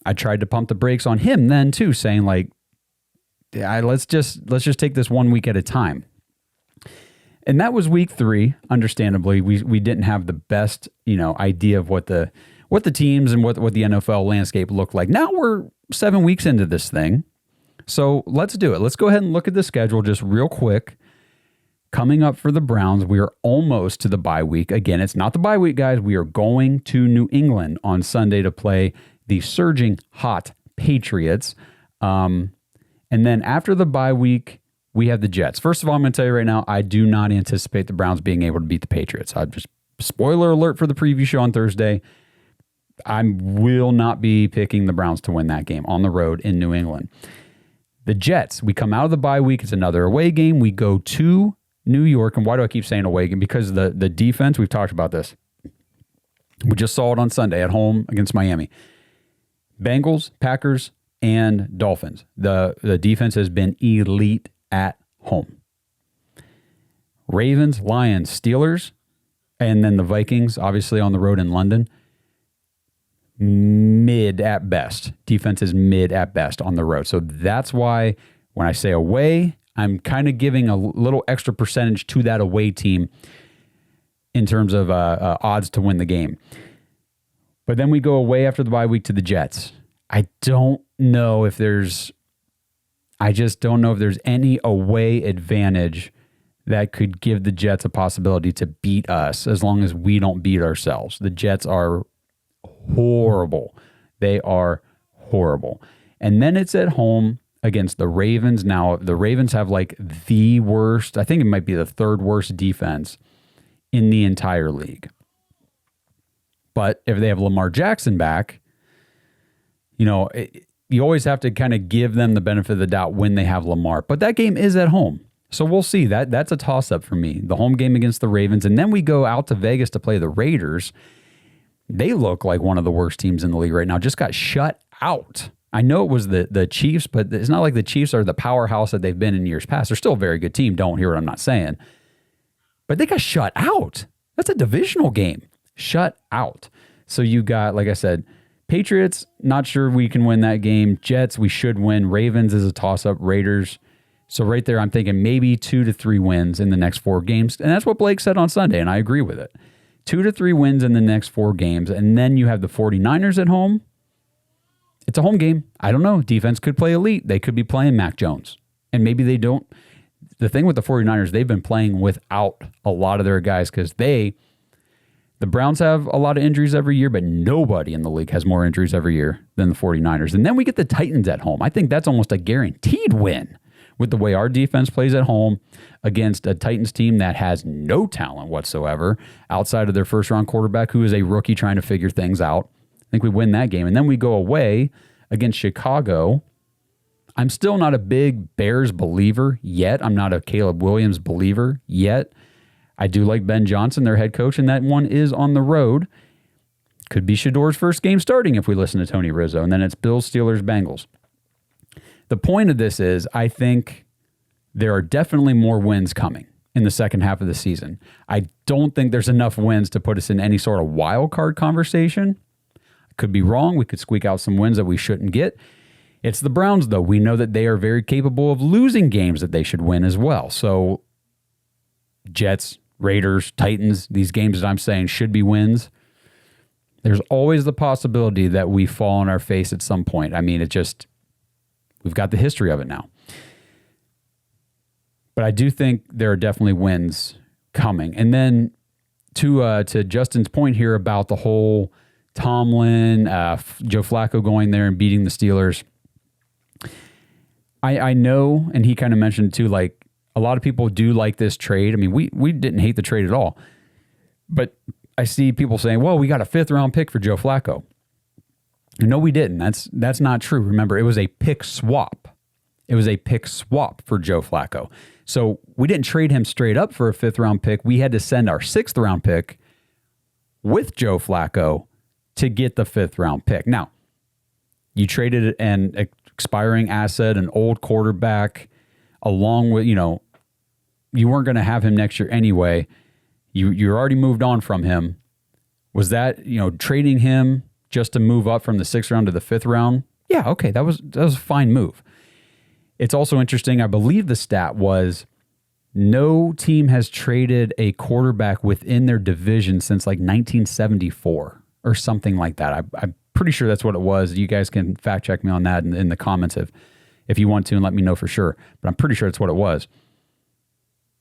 I tried to pump the brakes on him then too, saying let's just take this 1 week at a time. And that was week 3. Understandably, we didn't have the best, idea of what the teams and what the NFL landscape looked like. Now we're 7 weeks into this thing. So let's do it. Let's go ahead and look at the schedule just real quick. Coming up for the Browns, we are almost to the bye week. Again, it's not the bye week, guys. We are going to New England on Sunday to play the surging hot Patriots. And then after the bye week, we have the Jets. First of all, I'm going to tell you right now, I do not anticipate the Browns being able to beat the Patriots. Spoiler alert for the preview show on Thursday. I will not be picking the Browns to win that game on the road in New England. The Jets, we come out of the bye week. It's another away game. We go to New York. And why do I keep saying away game? Because the defense, we've talked about this. We just saw it on Sunday at home against Miami. Bengals, Packers, and Dolphins. The defense has been elite at home. Ravens, Lions, Steelers, and then the Vikings, obviously on the road in London. Mid at best. Defense is mid at best on the road. So that's why when I say away, I'm kind of giving a little extra percentage to that away team in terms of odds to win the game. But then we go away after the bye week to the Jets. I don't know if there's any away advantage that could give the Jets a possibility to beat us as long as we don't beat ourselves. The Jets are horrible. They are horrible. And then it's at home against the Ravens. Now, the Ravens have the worst, I think it might be the 3rd worst defense in the entire league. But if they have Lamar Jackson back, you always have to kind of give them the benefit of the doubt when they have Lamar. But that game is at home. So we'll see. That's a toss-up for me. The home game against the Ravens. And then we go out to Vegas to play the Raiders. They look like one of the worst teams in the league right now. Just got shut out. I know it was the Chiefs, but it's not like the Chiefs are the powerhouse that they've been in years past. They're still a very good team. Don't hear what I'm not saying. but they got shut out. That's a divisional game. Shut out. So you got, like I said, Patriots, not sure we can win that game. Jets, we should win. Ravens is a toss-up. Raiders. So right there, I'm thinking maybe 2 to 3 wins in the next 4 games. And that's what Blake said on Sunday, and I agree with it. 2 to 3 wins in the next 4 games. And then you have the 49ers at home. It's a home game. I don't know. Defense could play elite. They could be playing Mac Jones. And maybe they don't. The thing with the 49ers, they've been playing without a lot of their guys because the Browns have a lot of injuries every year, but nobody in the league has more injuries every year than the 49ers. And then we get the Titans at home. I think that's almost a guaranteed win with the way our defense plays at home against a Titans team that has no talent whatsoever outside of their first-round quarterback, who is a rookie trying to figure things out. I think we win that game. And then we go away against Chicago. I'm still not a big Bears believer yet. I'm not a Caleb Williams believer yet. I do like Ben Johnson, their head coach, and that one is on the road. Could be Shador's first game starting if we listen to Tony Rizzo. And then it's Bills, Steelers, Bengals. The point of this is I think there are definitely more wins coming in the second half of the season. I don't think there's enough wins to put us in any sort of wild card conversation. I could be wrong. We could squeak out some wins that we shouldn't get. It's the Browns, though. We know that they are very capable of losing games that they should win as well. So Jets, Raiders, Titans, these games that I'm saying should be wins. There's always the possibility that we fall on our face at some point. I mean, we've got the history of it now. But I do think there are definitely wins coming. And then to Justin's point here about the whole Tomlin, Joe Flacco going there and beating the Steelers, I know, and he kind of mentioned too, like, a lot of people do like this trade. I mean, we didn't hate the trade at all. But I see people saying, well, we got a 5th-round pick for Joe Flacco. No, we didn't. That's not true. Remember, it was a pick swap. It was a pick swap for Joe Flacco. So we didn't trade him straight up for a 5th-round pick. We had to send our 6th-round pick with Joe Flacco to get the 5th-round pick. Now, you traded an expiring asset, an old quarterback, along with, you weren't going to have him next year anyway. You already moved on from him. Was that, trading him just to move up from the 6th round to the 5th round? Yeah, okay, that was a fine move. It's also interesting, I believe the stat was no team has traded a quarterback within their division since like 1974 or something like that. I'm pretty sure that's what it was. You guys can fact check me on that in the comments if you want to and let me know for sure. But I'm pretty sure that's what it was.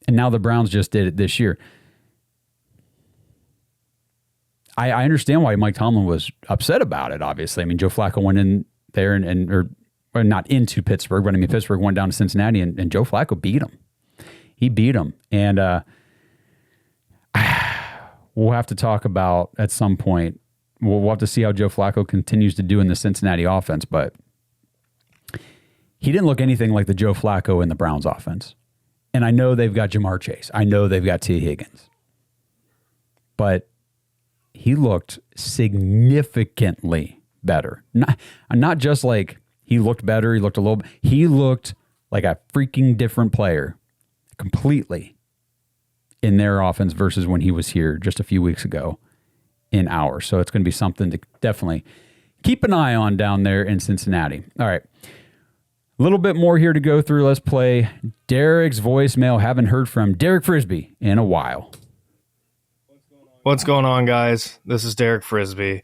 And now the Browns just did it this year. I understand why Mike Tomlin was upset about it, obviously. I mean, Joe Flacco went in there or not into Pittsburgh, but I mean, Pittsburgh went down to Cincinnati and Joe Flacco beat him. He beat him. And we'll have to talk about at some point. We'll have to see how Joe Flacco continues to do in the Cincinnati offense, but he didn't look anything like the Joe Flacco in the Browns offense. And I know they've got Jamar Chase. I know they've got T. Higgins. But he looked significantly better. Not just like he looked better, he looked he looked like a freaking different player completely in their offense versus when he was here just a few weeks ago in ours. So it's going to be something to definitely keep an eye on down there in Cincinnati. All right. A little bit more here to go through. Let's play Derek's voicemail. Haven't heard from Derek Frisbee in a while. What's going on, guys? This is Derek Frisbee.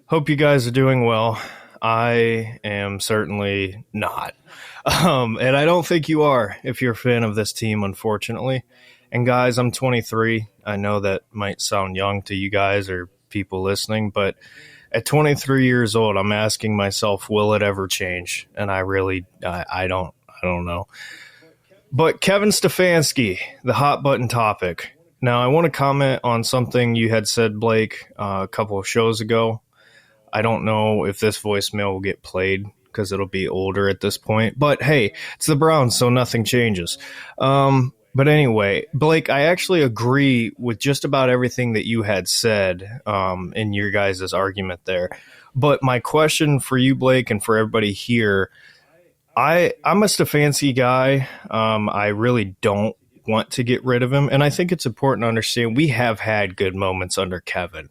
Hope you guys are doing well. I am certainly not. And I don't think you are if you're a fan of this team, unfortunately. And guys, I'm 23. I know that might sound young to you guys or people listening, but at 23 years old, I'm asking myself, will it ever change? And I don't know. But Kevin Stefanski, the hot button topic. Now, I want to comment on something you had said, Blake, a couple of shows ago. I don't know if this voicemail will get played because it'll be older at this point. But hey, it's the Browns, so nothing changes. But anyway, Blake, I actually agree with just about everything that you had said in your guys' argument there. But my question for you, Blake, and for everybody here, I'm a Stefanski guy. I really don't want to get rid of him. And I think it's important to understand we have had good moments under Kevin.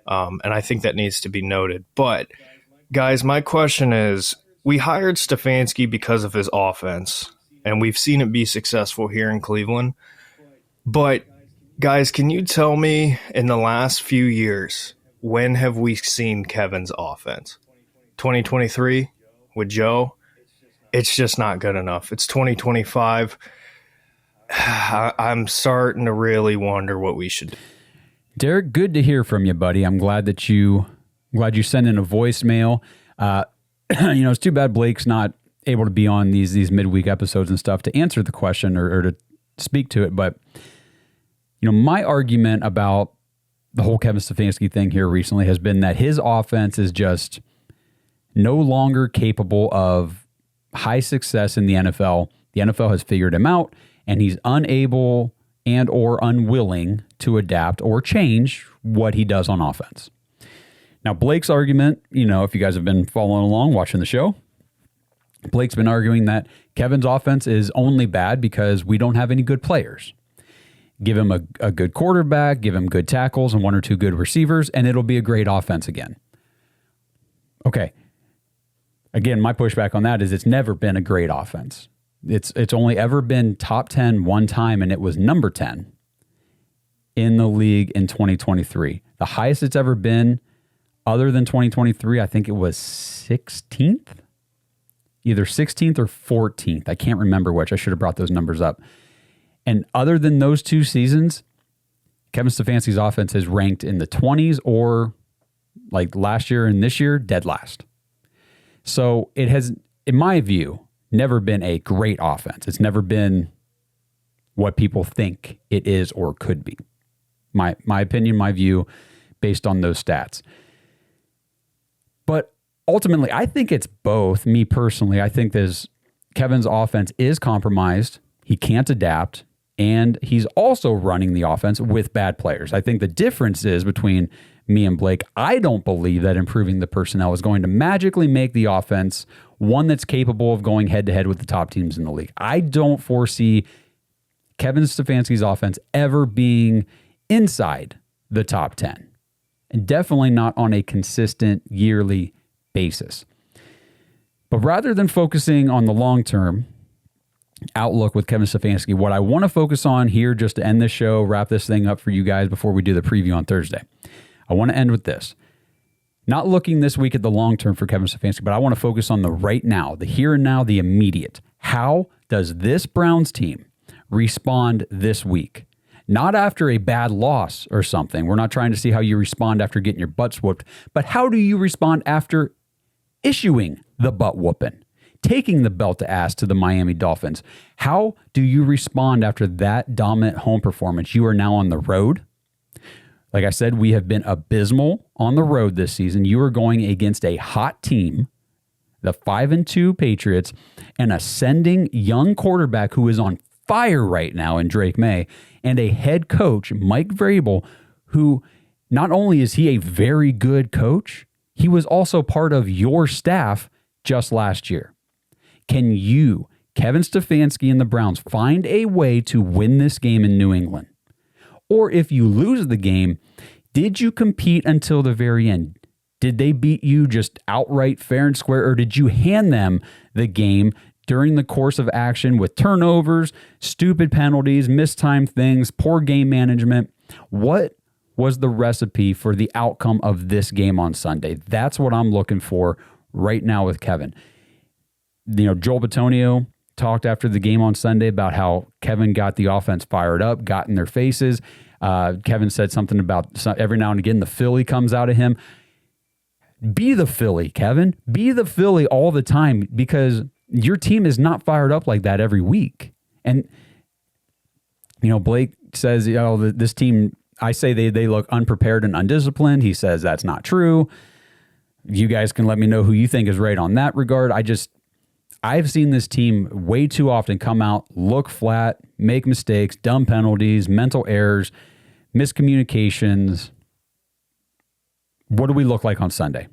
And I think that needs to be noted. But, guys, my question is, we hired Stefanski because of his offense, and we've seen it be successful here in Cleveland. But, guys, can you tell me in the last few years, when have we seen Kevin's offense? 2023 with Joe? It's just not good enough. It's 2025. I'm starting to really wonder what we should do. Derek, good to hear from you, buddy. I'm glad you sent in a voicemail. It's too bad Blake's not able to be on these midweek episodes and stuff to answer the question or to speak to it. But, my argument about the whole Kevin Stefanski thing here recently has been that his offense is just no longer capable of high success in the NFL. The NFL has figured him out, and he's unable and or unwilling to adapt or change what he does on offense. Now, Blake's argument, if you guys have been following along, watching the show, Blake's been arguing that Kevin's offense is only bad because we don't have any good players. Give him a good quarterback, give him good tackles and one or two good receivers, and it'll be a great offense again. Okay. Again, my pushback on that is it's never been a great offense. It's only ever been top 10 one time, and it was number 10 in the league in 2023. The highest it's ever been other than 2023, I think it was 16th, either 16th or 14th. I can't remember which. I should have brought those numbers up. And other than those two seasons, Kevin Stefanski's offense has ranked in the 20s or, like last year and this year, dead last. So it has, in my view, never been a great offense. It's never been what people think it is or could be. My opinion, my view, based on those stats. But ultimately, I think it's both. Me personally, I think Kevin's offense is compromised. He can't adapt, and he's also running the offense with bad players. I think the difference is between me and Blake, I don't believe that improving the personnel is going to magically make the offense one that's capable of going head-to-head with the top teams in the league. I don't foresee Kevin Stefanski's offense ever being inside the top 10, and definitely not on a consistent yearly basis. But rather than focusing on the long-term outlook with Kevin Stefanski, what I want to focus on here, just to end this show, wrap this thing up for you guys before we do the preview on Thursday, I want to end with this. Not looking this week at the long term for Kevin Stefanski, but I want to focus on the right now, the here and now, the immediate. How does this Browns team respond this week? Not after a bad loss or something. We're not trying to see how you respond after getting your butts whooped, but how do you respond after issuing the butt whooping, taking the belt to ass to the Miami Dolphins? How do you respond after that dominant home performance? You are now on the road. Like I said, we have been abysmal on the road this season. You are going against a hot team, the 5-2 Patriots, an ascending young quarterback who is on fire right now in Drake May, and a head coach, Mike Vrabel, who not only is he a very good coach, he was also part of your staff just last year. Can you, Kevin Stefanski and the Browns, find a way to win this game in New England? Or if you lose the game, did you compete until the very end? Did they beat you just outright fair and square, or did you hand them the game during the course of action with turnovers, stupid penalties, mistimed things, poor game management? What was the recipe for the outcome of this game on Sunday? That's what I'm looking for right now with Kevin. Joel Bitonio talked after the game on Sunday about how Kevin got the offense fired up, got in their faces. Kevin said something about every now and again the Philly comes out of him. Be the Philly, Kevin. Be the Philly all the time, because your team is not fired up like that every week. And, Blake says, this team, I say they look unprepared and undisciplined. He says that's not true. You guys can let me know who you think is right on that regard. I've seen this team way too often come out, look flat, make mistakes, dumb penalties, mental errors, miscommunications. What do we look like on Sunday?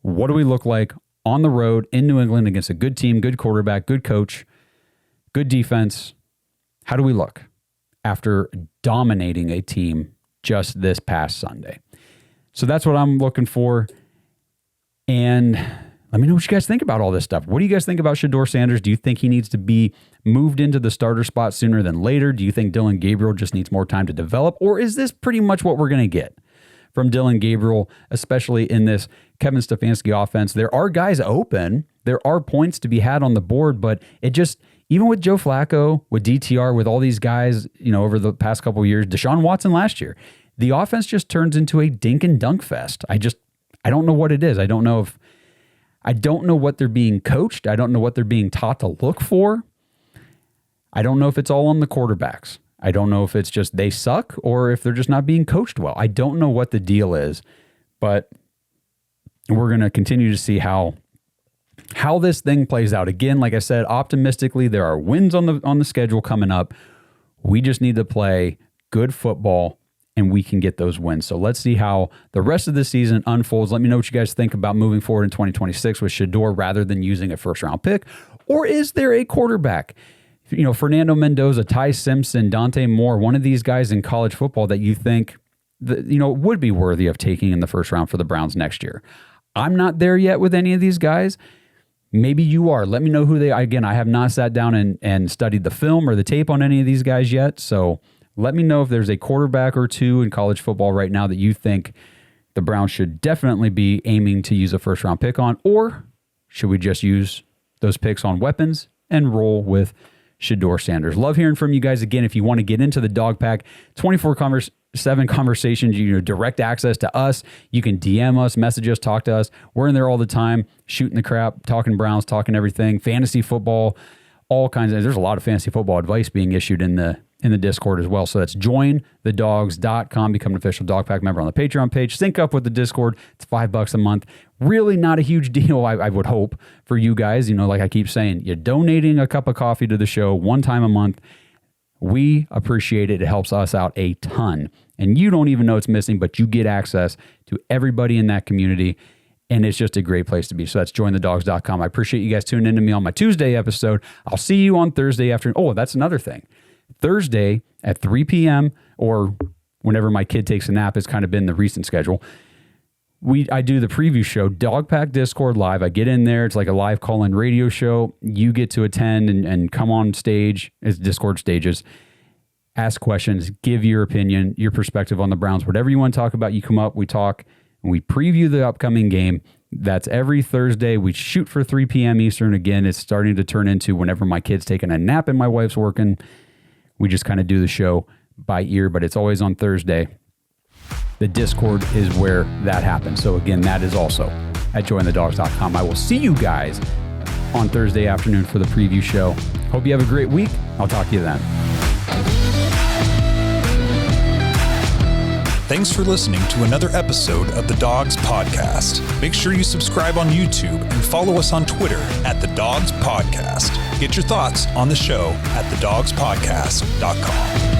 What do we look like on the road in New England against a good team, good quarterback, good coach, good defense? How do we look? after dominating a team just this past Sunday. So that's what I'm looking for. And let me know what you guys think about all this stuff. What do you guys think about Shador Sanders? Do you think he needs to be moved into the starter spot sooner than later? Do you think Dillon Gabriel just needs more time to develop? Or is this pretty much what we're going to get from Dillon Gabriel, especially in this Kevin Stefanski offense? There are guys open. There are points to be had on the board, but it just, even with Joe Flacco, with DTR, with all these guys, over the past couple of years, Deshaun Watson last year, the offense just turns into a dink and dunk fest. I don't know what it is. I don't know what they're being coached. I don't know what they're being taught to look for. I don't know if it's all on the quarterbacks. I don't know if it's just they suck or if they're just not being coached well. I don't know what the deal is, but we're going to continue to see how this thing plays out. Again, like I said, optimistically, there are wins on the schedule coming up. We just need to play good football and we can get those wins. So let's see how the rest of the season unfolds. Let me know what you guys think about moving forward in 2026 with Shedeur rather than using a first-round pick. Or is there a quarterback, Fernando Mendoza, Ty Simpson, Dante Moore, one of these guys in college football that you think would be worthy of taking in the first round for the Browns next year? I'm not there yet with any of these guys. Maybe you are. Let me know who they are. Again, I have not sat down and studied the film or the tape on any of these guys yet. So let me know if there's a quarterback or two in college football right now that you think the Browns should definitely be aiming to use a first-round pick on, or should we just use those picks on weapons and roll with Shador Sanders? Love hearing from you guys. Again, if you want to get into the Dog Pack, 24/7 conversations, direct access to us. You can DM us, message us, talk to us. We're in there all the time, shooting the crap, talking Browns, talking everything, fantasy football, all kinds of. There's a lot of fantasy football advice being issued in the Discord as well. So that's jointhedogs.com. Become an official Dog Pack member on the Patreon page. Sync up with the Discord. It's $5 a month. Really not a huge deal, I would hope, for you guys. Like I keep saying, you're donating a cup of coffee to the show one time a month. We appreciate it. It helps us out a ton. And you don't even know it's missing, but you get access to everybody in that community. And it's just a great place to be. So that's jointhedogs.com. I appreciate you guys tuning in to me on my Tuesday episode. I'll see you on Thursday afternoon. Oh, that's another thing. Thursday at 3 p.m. or whenever my kid takes a nap has kind of been the recent schedule. I do the preview show, Dog Pack Discord Live. I get in there. It's like a live call-in radio show. You get to attend and come on stage as Discord stages, ask questions, give your opinion, your perspective on the Browns. Whatever you want to talk about, you come up, we talk, and we preview the upcoming game. That's every Thursday. We shoot for 3 p.m. Eastern. Again, it's starting to turn into whenever my kid's taking a nap and my wife's working. We just kind of do the show by ear, but it's always on Thursday. The Discord is where that happens. So again, that is also at jointhedogs.com. I will see you guys on Thursday afternoon for the preview show. Hope you have a great week. I'll talk to you then. Thanks for listening to another episode of the Dawgs Podcast. Make sure you subscribe on YouTube and follow us on Twitter at the Dawgs Podcast. Get your thoughts on the show at thedogspodcast.com.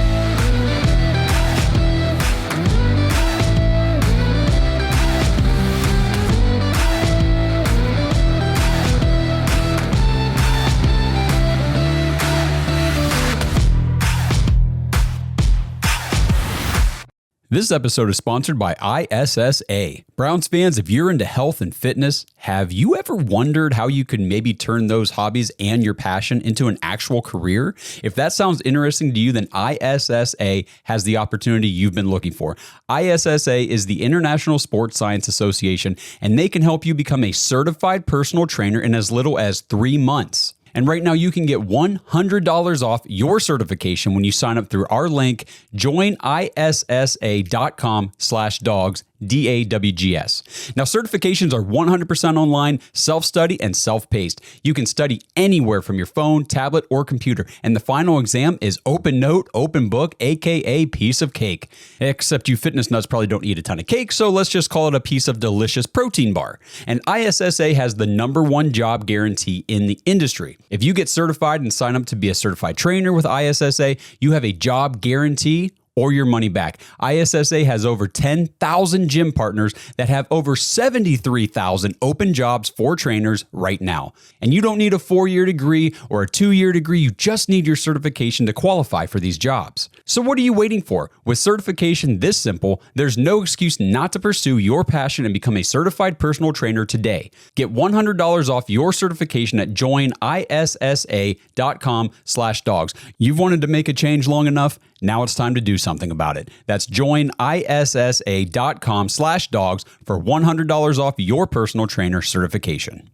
This episode is sponsored by ISSA. Browns fans, if you're into health and fitness, have you ever wondered how you could maybe turn those hobbies and your passion into an actual career? If that sounds interesting to you, then ISSA has the opportunity you've been looking for. ISSA is the International Sports Science Association, and they can help you become a certified personal trainer in as little as 3 months. And right now you can get $100 off your certification when you sign up through our link, joinissa.com/dogs, DAWGS. Now, certifications are 100% online, self-study, and self-paced. You can study anywhere from your phone, tablet, or computer. And the final exam is open note, open book, aka piece of cake. Except you fitness nuts probably don't eat a ton of cake, so let's just call it a piece of delicious protein bar. And ISSA has the #1 job guarantee in the industry. If you get certified and sign up to be a certified trainer with ISSA, you have a job guarantee or your money back. ISSA has over 10,000 gym partners that have over 73,000 open jobs for trainers right now. And you don't need a 4-year degree or a 2-year degree. You just need your certification to qualify for these jobs. So what are you waiting for? With certification this simple, there's no excuse not to pursue your passion and become a certified personal trainer today. Get $100 off your certification at joinissa.com/dogs. You've wanted to make a change long enough. Now it's time to do something about it. That's joinissa.com/dogs for $100 off your personal trainer certification.